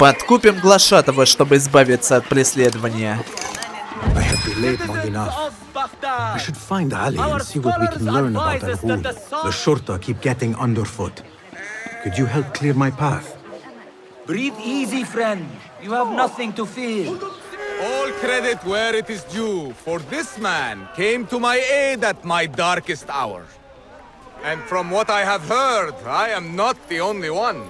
Подкупим глашатого, чтобы избавиться от преследования. I have delayed long enough. I should find Ali and see what we can learn about Al-Ghul. The Shurta keep getting underfoot. Could you help clear my path? Breathe easy, friend. You have nothing to fear. All credit where it is due, for this man came to my aid at my darkest hour. And from what I have heard, I am not the only one.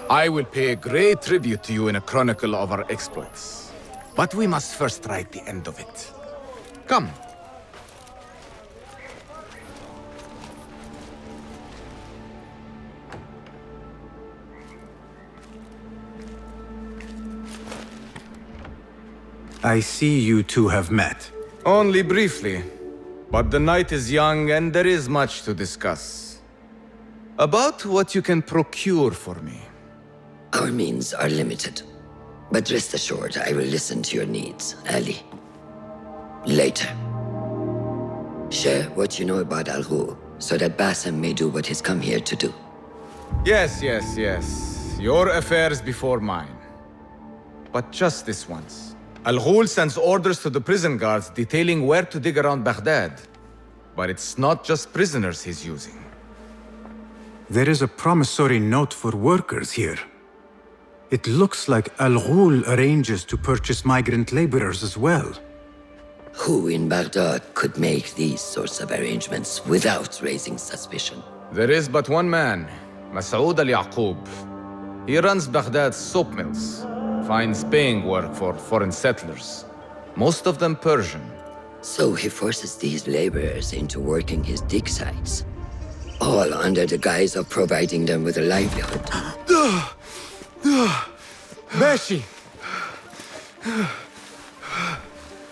I will pay a great tribute to you in a chronicle of our exploits. But we must first write the end of it. Come. I see you two have met. Only briefly. But the night is young and there is much to discuss. About what you can procure for me. Our means are limited. But rest assured, I will listen to your needs, Ali. Later. Share what you know about Al-Ghul, so that Bassem may do what he's come here to do. Yes. Your affairs before mine. But just this once. Al-Ghul sends orders to the prison guards detailing where to dig around Baghdad. But it's not just prisoners he's using. There is a promissory note for workers here. It looks like Al-Ghul arranges to purchase migrant laborers as well. Who in Baghdad could make these sorts of arrangements without raising suspicion? There is but one man, Masoud al-Yaqub. He runs Baghdad's soap mills, finds paying work for foreign settlers, most of them Persian. So he forces these laborers into working his dig sites, all under the guise of providing them with a livelihood. Bashi!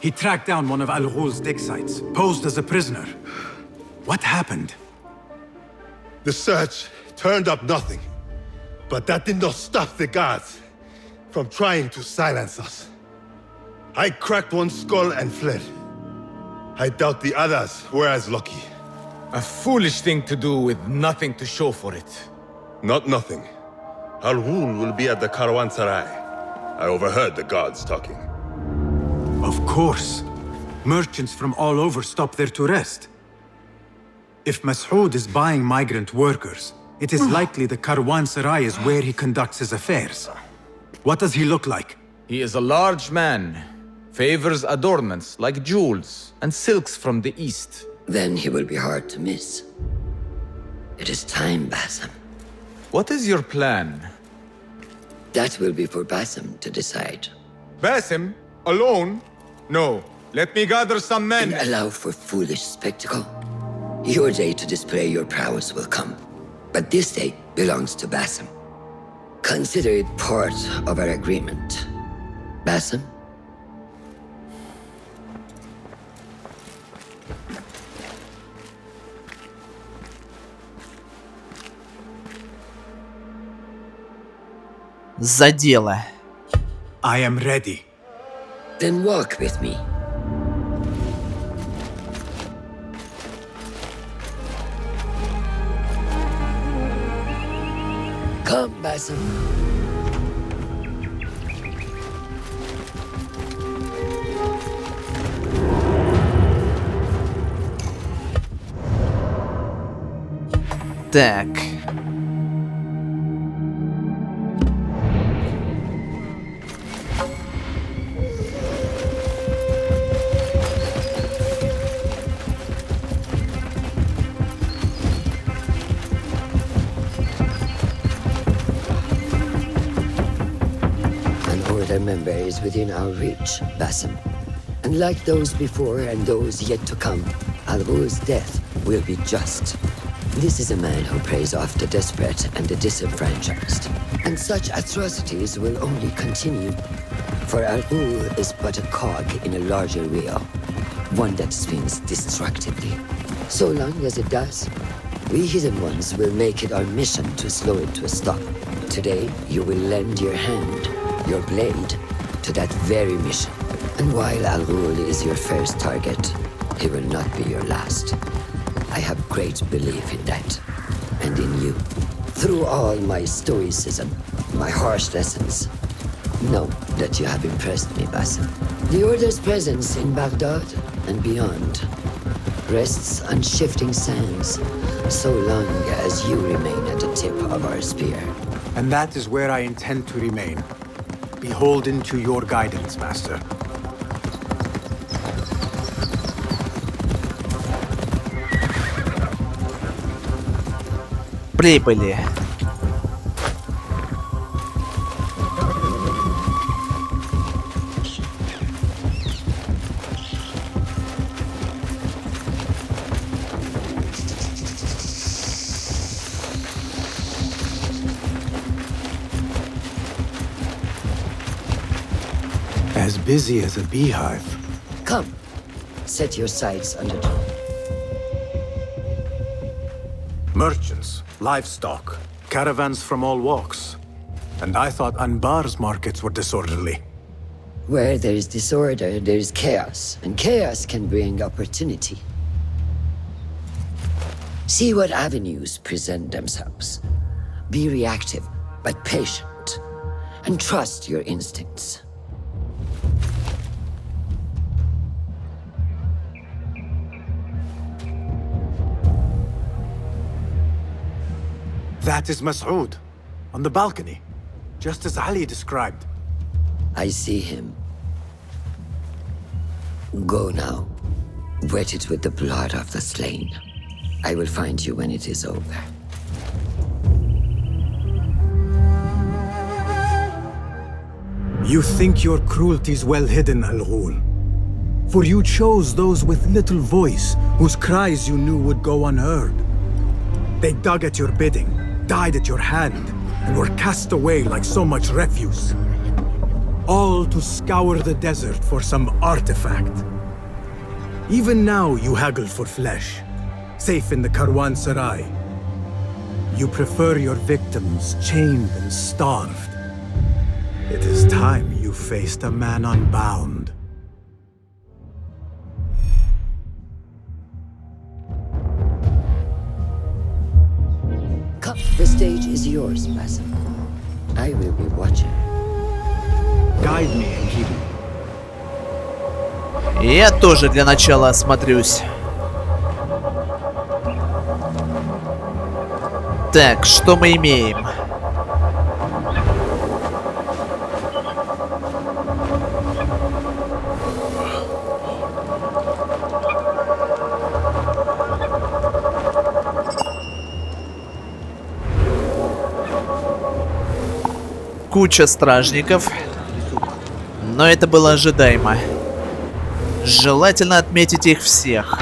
He tracked down one of Al-Ghul's dig sites, posed as a prisoner. What happened? The search turned up nothing. But that did not stop the guards from trying to silence us. I cracked one skull and fled. I doubt the others were as lucky. A foolish thing to do with nothing to show for it. Not nothing. Al-Ghul will be at the Caravanserai. I overheard the guards talking. Of course. Merchants from all over stop there to rest. If Masoud is buying migrant workers, it is likely the Caravanserai is where he conducts his affairs. What does he look like? He is a large man, favors adornments like jewels and silks from the east. Then he will be hard to miss. It is time, Bassem. What is your plan? That will be for Bassem to decide. Basim? Alone? No. Let me gather some men. And allow for foolish spectacle. Your day to display your prowess will come. But this day belongs to Bassem. Consider it part of our agreement. Bassem? За дело. I am ready. Then walk with me. Come, Bassem. Так. Member is within our reach, Bassem. And like those before and those yet to come, Al-Ghul's death will be just. This is a man who preys off the desperate and the disenfranchised. And such atrocities will only continue. For Al-Ghul is but a cog in a larger wheel, one that spins destructively. So long as it does, we hidden ones will make it our mission to slow it to a stop. Today, you will lend your hand, your blade, to that very mission. And while Al-Ghul is your first target, he will not be your last. I have great belief in that, and in you. Through all my stoicism, my harsh lessons, know that you have impressed me, Basim. The Order's presence in Baghdad and beyond rests on shifting sands, so long as you remain at the tip of our spear. And that is where I intend to remain. Beholden to your guidance, Master. Прибыли. As busy as a beehive. Come, set your sights on the door. Merchants, livestock, caravans from all walks. And I thought Anbar's markets were disorderly. Where there is disorder, there is chaos, and chaos can bring opportunity. See what avenues present themselves. Be reactive, but patient, and trust your instincts. That is Mas'ud, on the balcony, just as Ali described. I see him. Go now. Wet it with the blood of the slain. I will find you when it is over. You think your cruelty's well hidden, Al-Ghul. For you chose those with little voice, whose cries you knew would go unheard. They dug at your bidding, died at your hand, and were cast away like so much refuse. All to scour the desert for some artifact. Even now you haggle for flesh, safe in the Caravanserai. You prefer your victims chained and starved. It is time you faced a man unbound. Come, the stage is yours, Basim. I will be watching. Guide me and keep me. Я тоже для начала осмотрюсь. Так, что мы имеем? Куча стражников. Но это было ожидаемо. Желательно отметить их всех.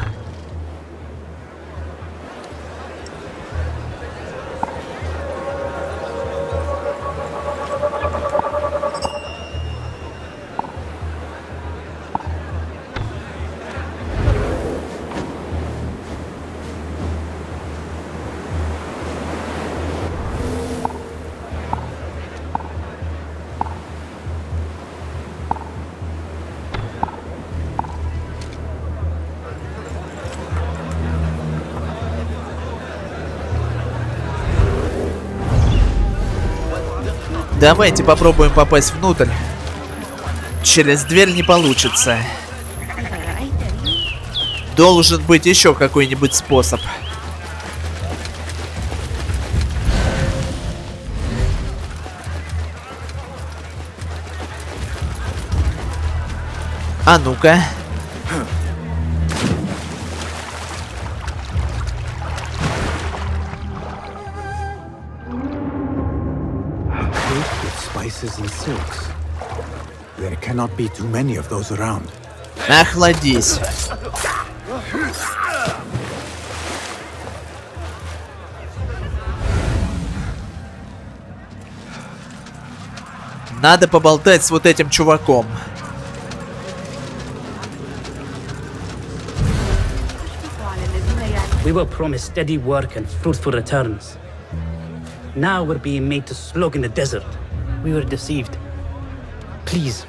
Давайте попробуем попасть внутрь. Через дверь не получится. Должен быть еще какой-нибудь способ. А ну-ка. Spices and silks. There cannot be too many of those around. Охладись. Надо поболтать с вот этим чуваком. We were promised steady work and fruitful returns. Now we're being made to slog in the desert. We were deceived. Please,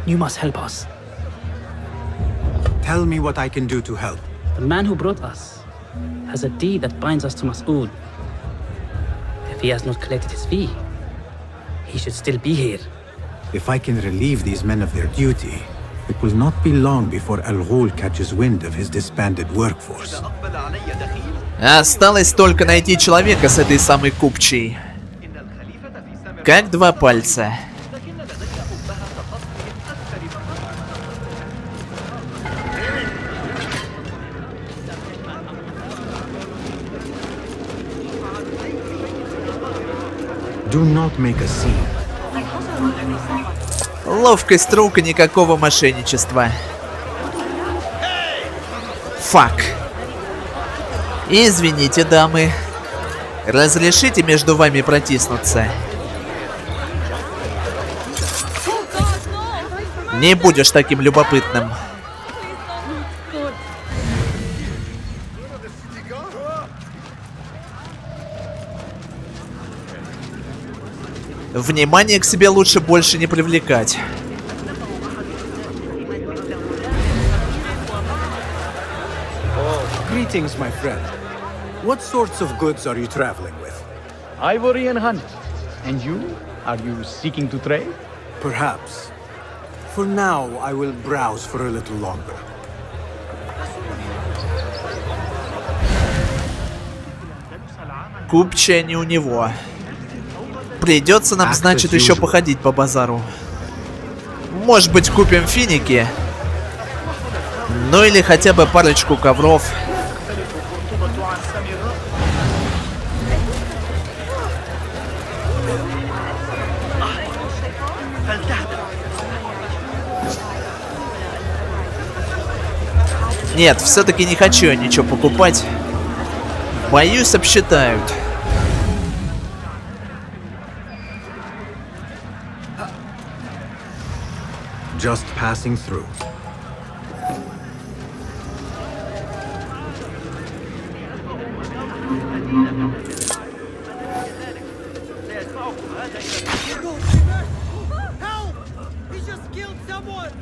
you must help us. Tell me what I can do to help. The man who brought us has a deed that binds us to Mas'ud. If he has not collected his fee, he should still be here. If I can relieve these men of their duty, it will not be long before Al-Ghul catches wind of his disbanded workforce. Осталось только найти человека с этой самой купчей. Как два пальца. Do not make a scene. Ловкость рук и никакого мошенничества. Фак. Извините, дамы. Разрешите между вами протиснуться? Не будешь таким любопытным. Внимание к себе лучше больше не привлекать. Greetings, my friend. What sorts of goods are you traveling with? Ivory and honey. And you? Are you seeking to trade? Perhaps. For now, I will browse for a little longer. Купчая не у него. Придется нам, значит, еще походить по базару. Может быть, купим финики? Ну или хотя бы парочку ковров. Нет, все-таки не хочу я ничего покупать. Боюсь, обсчитают. Just passing through. Help! He just killed someone!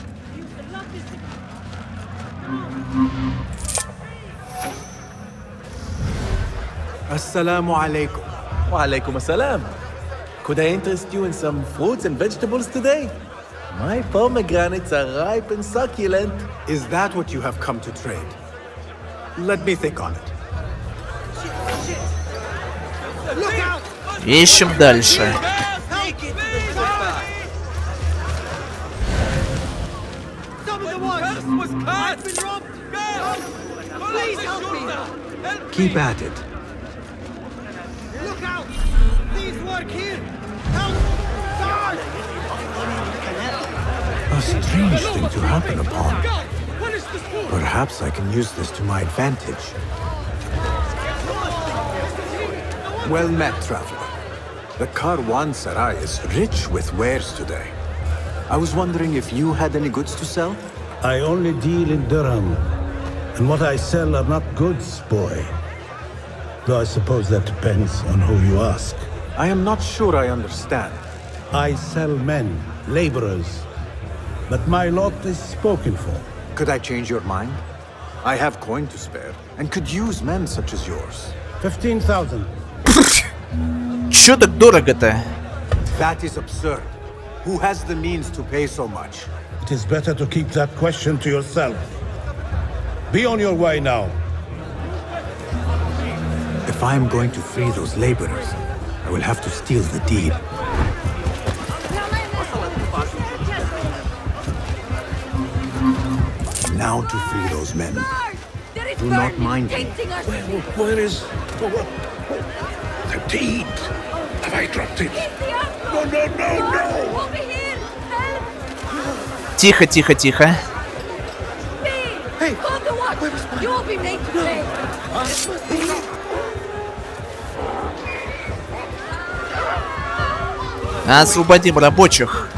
Assalamu alaikum. Wa alaikum assalam. Could I interest you in some fruits and vegetables today? My pomegranates are ripe and succulent. Is that what you have come to trade? Let me think on it. Look out! Ищем дальше. Some of the ones was cut! I've been robbed! Please help me! Keep at it. Look out! Please work here! Help! Guard! A strange thing to happen upon. Punish this fool! Perhaps I can use this to my advantage. Well met, traveler. The Karwan Sarai is rich with wares today. I was wondering if you had any goods to sell? I only deal in dirham, and what I sell are not goods, boy. Though I suppose that depends on who you ask. I am not sure I understand. I sell men, laborers, but my lot is spoken for. Could I change your mind? I have coin to spare, and could use men such as yours. 15,000. Чё так дорого-то? That is absurd. Who has the means to pay so much? It is better to keep that question to yourself. Be on your way now. If I am going to free those laborers, I will have to steal the deed. Now to free those men. Do not mind me. Where is the deed? Have I dropped it? No, no, no, no! Тихо, тихо, тихо. Освободим рабочих.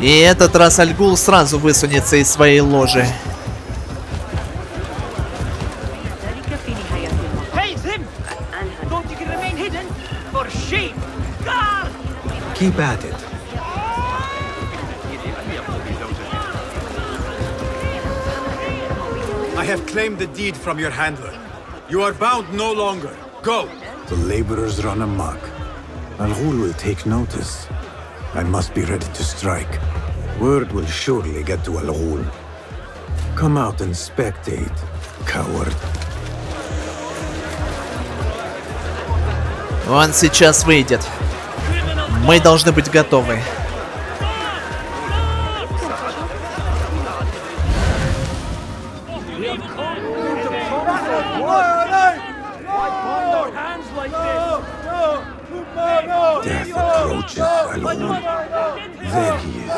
И этот раз Аль-Гул сразу высунется из своей ложи. Hey, him! Don't you can remain hidden? For shame! Guard! Keep at it. I have claimed the deed from your handler. You are bound no longer. Go! The laborers run amok. Al-Ghul will take notice. I must be ready to strike. Word will surely get to Al-Ghul. Come out and spectate, coward. Он сейчас выйдет. Мы должны быть готовы. Death approaches Al-Ghul. There he is.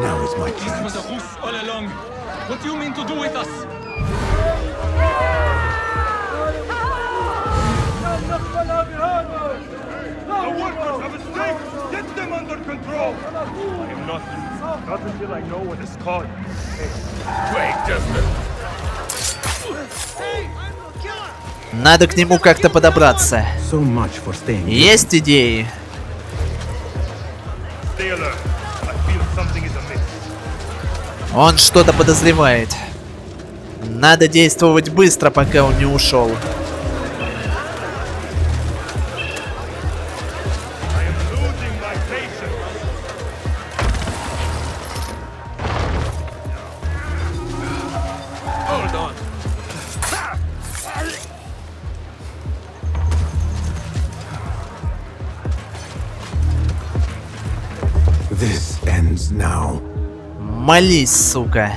Now is my chance. All along. What do you mean to do with us? The workers have escaped! Get them under control! I am not until I know what is called. Wait, Jasmine. Надо к нему как-то подобраться. So much for staying. Есть идеи? Stay alert. I feel something is amiss. Он что-то подозревает. Надо действовать быстро, пока он не ушел. I am losing my patience. Hold on. This ends now. Молись, сука.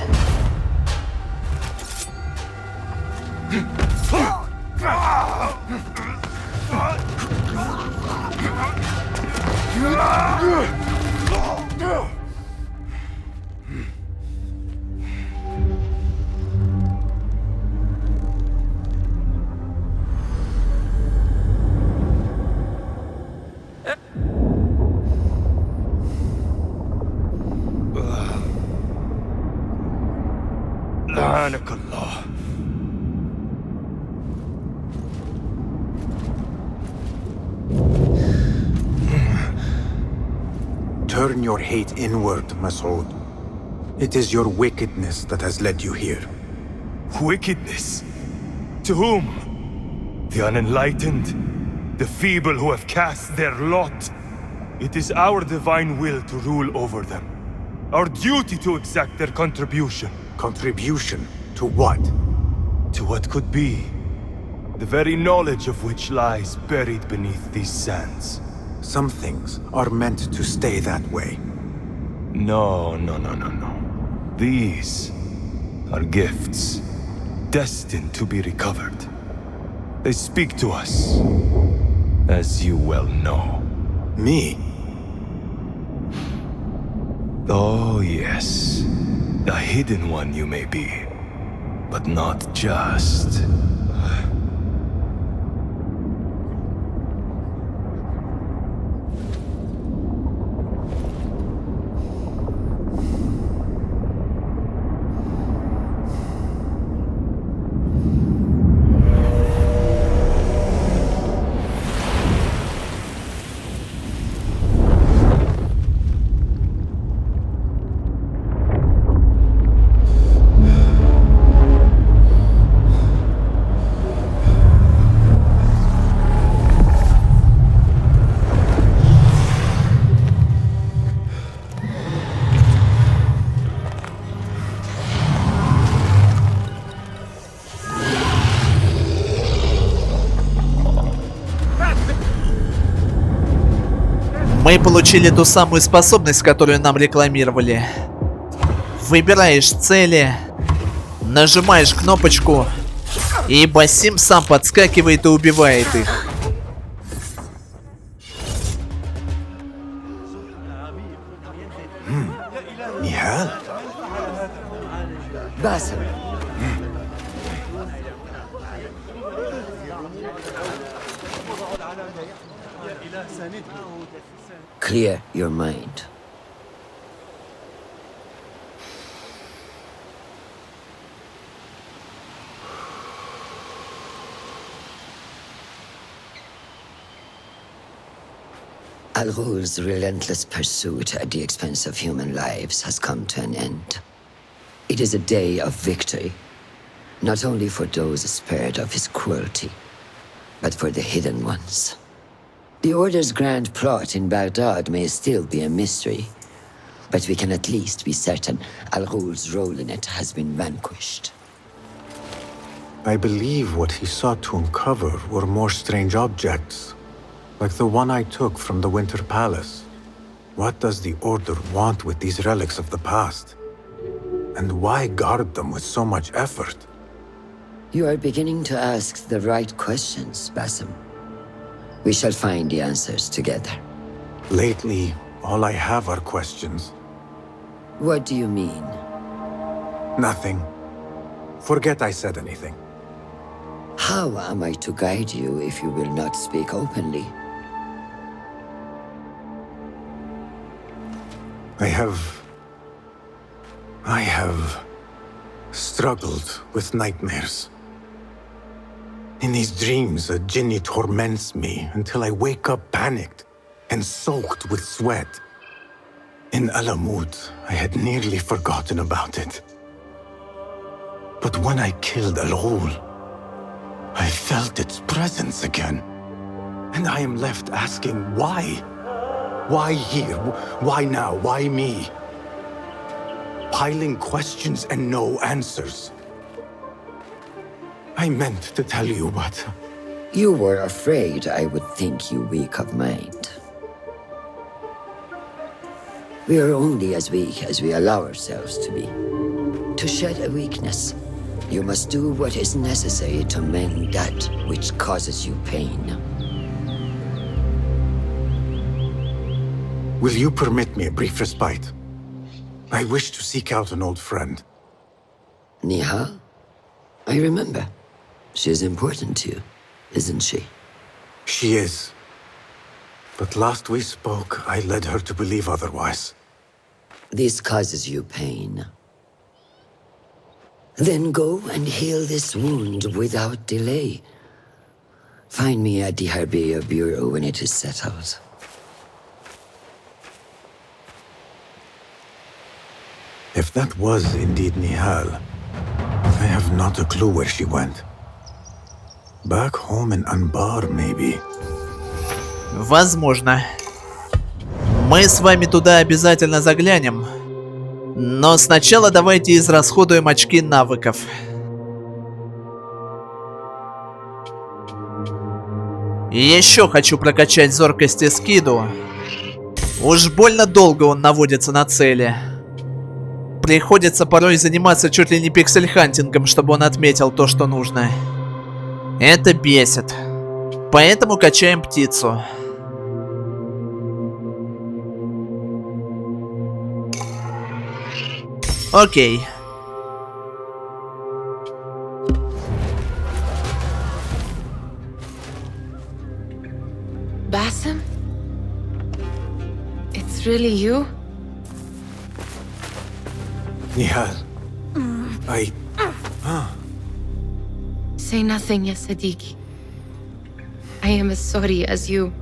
Subhanakallah. Turn your hate inward, Masood. It is your wickedness that has led you here. Wickedness? To whom? The unenlightened? The feeble who have cast their lot? It is our divine will to rule over them. Our duty to exact their contribution. Contribution? To what? To what could be. The very knowledge of which lies buried beneath these sands. Some things are meant to stay that way. No. These are gifts, destined to be recovered. They speak to us, as you well know. Me? Oh yes, the hidden one you may be, but not just. Мы получили ту самую способность, которую нам рекламировали. Выбираешь цели, нажимаешь кнопочку, и Басим сам подскакивает и убивает их. Nihal? Basim. Clear your mind. Al-Ghul's relentless pursuit at the expense of human lives has come to an end. It is a day of victory, not only for those spared of his cruelty, but for the hidden ones. The Order's grand plot in Baghdad may still be a mystery, but we can at least be certain Al-Ghul's role in it has been vanquished. I believe what he sought to uncover were more strange objects, like the one I took from the Winter Palace. What does the Order want with these relics of the past? And why guard them with so much effort? You are beginning to ask the right questions, Basim. We shall find the answers together. Lately, all I have are questions. What do you mean? Nothing. Forget I said anything. How am I to guide you if you will not speak openly? I have struggled with nightmares. In these dreams, a jinni torments me until I wake up panicked and soaked with sweat. In Alamut, I had nearly forgotten about it. But when I killed Al-Ghul, I felt its presence again. And I am left asking why? Why here? Why now? Why me? Piling questions and no answers. I meant to tell you, but... You were afraid I would think you weak of mind. We are only as weak as we allow ourselves to be. To shed a weakness, you must do what is necessary to mend that which causes you pain. Will you permit me a brief respite? I wish to seek out an old friend. Nihal? I remember. She is important to you, isn't she? She is. But last we spoke, I led her to believe otherwise. This causes you pain. Then go and heal this wound without delay. Find me at the Harbiya Bureau when it is settled. If that was indeed Nihal, I have not a clue where she went. Back home in Anbar, maybe. Возможно. Мы с вами туда обязательно заглянем. Но сначала давайте израсходуем очки навыков. И еще хочу прокачать зоркость и скиду. Уж больно долго он наводится на цели. Приходится порой заниматься чуть ли не пиксель-хантингом, чтобы он отметил то, что нужно. Это бесит. Поэтому качаем птицу. Окей. Basim? It's really you? Nihal. Say nothing, ya Sadiqi. I am as sorry as you.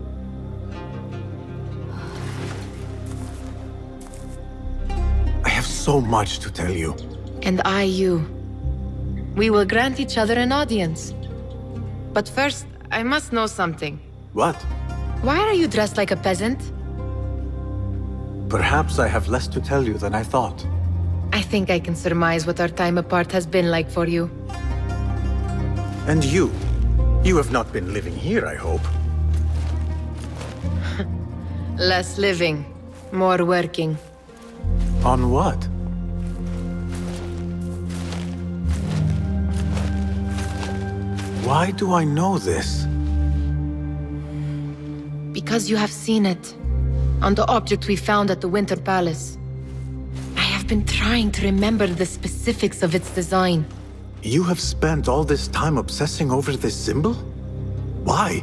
I have so much to tell you. And I you. We will grant each other an audience. But first, I must know something. What? Why are you dressed like a peasant? Perhaps I have less to tell you than I thought. I think I can surmise what our time apart has been like for you. And you? You have not been living here, I hope. Less living, more working. On what? Why do I know this? Because you have seen it. On the object we found at the Winter Palace. I have been trying to remember the specifics of its design. You have spent all this time obsessing over this symbol? Why?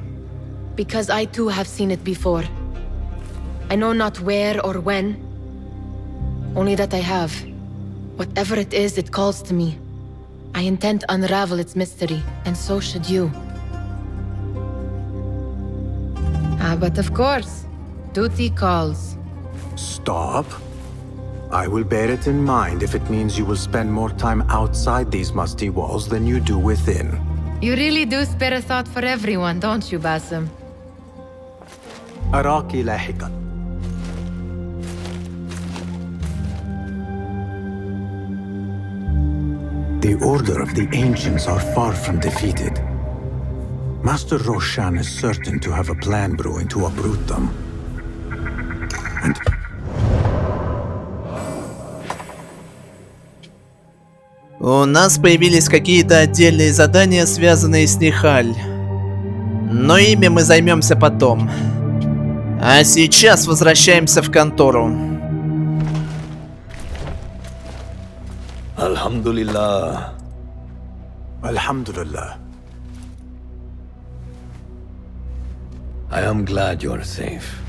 Because I too have seen it before. I know not where or when. Only that I have. Whatever it is, it calls to me. I intend to unravel its mystery, and so should you. But of course, duty calls. Stop. I will bear it in mind if it means you will spend more time outside these musty walls than you do within. You really do spare a thought for everyone, don't you, Basim? أراك لاحقا. The Order of the Ancients are far from defeated. Master Roshan is certain to have a plan brewing to uproot them. And у нас появились какие-то отдельные задания, связанные с Нихаль. Но ими мы займемся потом. А сейчас возвращаемся в контору. Alhamdulillah. Alhamdulillah. I am glad you're safe.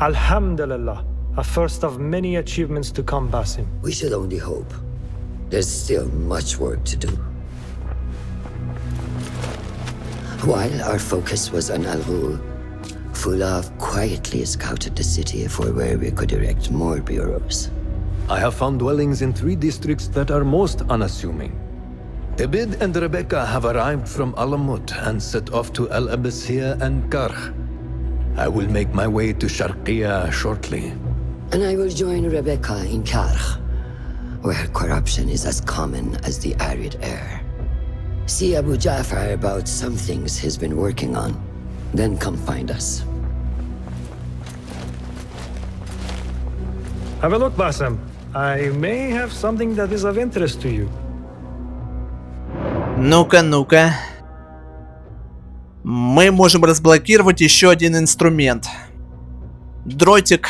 Alhamdulillah. A first of many achievements to come, Basim. We should only hope. There's still much work to do. While our focus was on Al-Ghul, Fulaf quietly scouted the city for where we could erect more bureaus. I have found dwellings in 3 districts that are most unassuming. Abid and Rebecca have arrived from Alamut and set off to Al Abbasiyah and Karh. I will make my way to Sharqiya shortly. And I will join Rebecca in Karh, where corruption is as common as the arid air. See Abu Ja'far about some things he's been working on, then come find us. Have a look, Basim. I may have something that is of interest to you. Ну-ка, ну-ка. Мы можем разблокировать еще один инструмент. Дротик,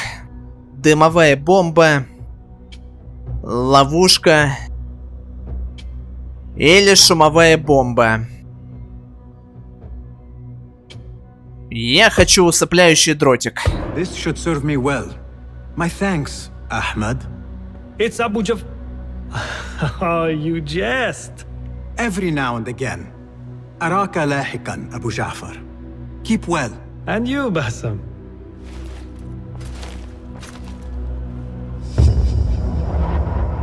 дымовая бомба, ловушка или шумовая бомба. Я хочу усыпляющий дротик. This should serve me well. My thanks, Ahmad. It's Abu Jaf... Oh, you jest. Every now and again. Araka lahiqan, Abu Ja'far. Keep well. And you, Basim.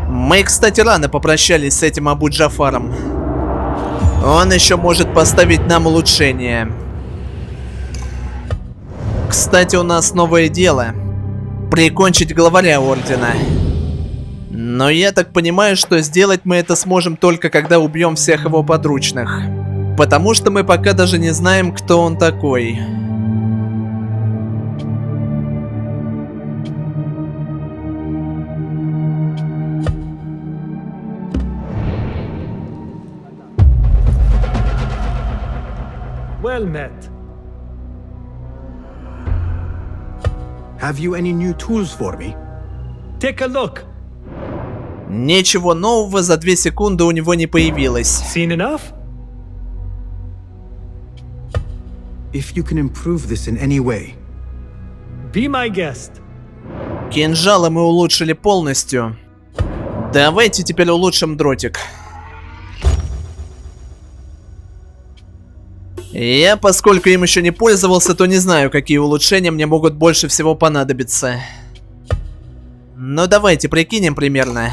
Мы, кстати, рано попрощались с этим Абу Джафаром. Он еще может поставить нам улучшение. Кстати, у нас новое дело. Прикончить главаря Ордена. Но я так понимаю, что сделать мы это сможем только когда убьем всех его подручных. Потому что мы пока даже не знаем, кто он такой. Well met. Have you any new tools for me? Take a look. Ничего нового за 2 секунды у него не появилось. Seen enough? If you can improve this in any way. Be my guest. Кинжалы мы улучшили полностью. Давайте теперь улучшим дротик. Я, поскольку им еще не пользовался, то не знаю, какие улучшения мне могут больше всего понадобиться. Но давайте прикинем примерно.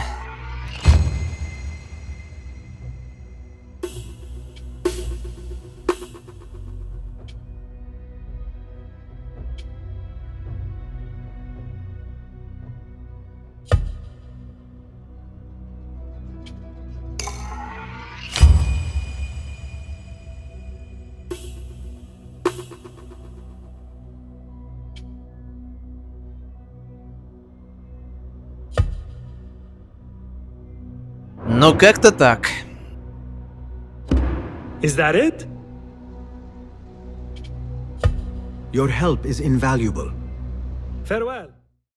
Ну, как-то так. Is that it? Your help is invaluable. Farewell.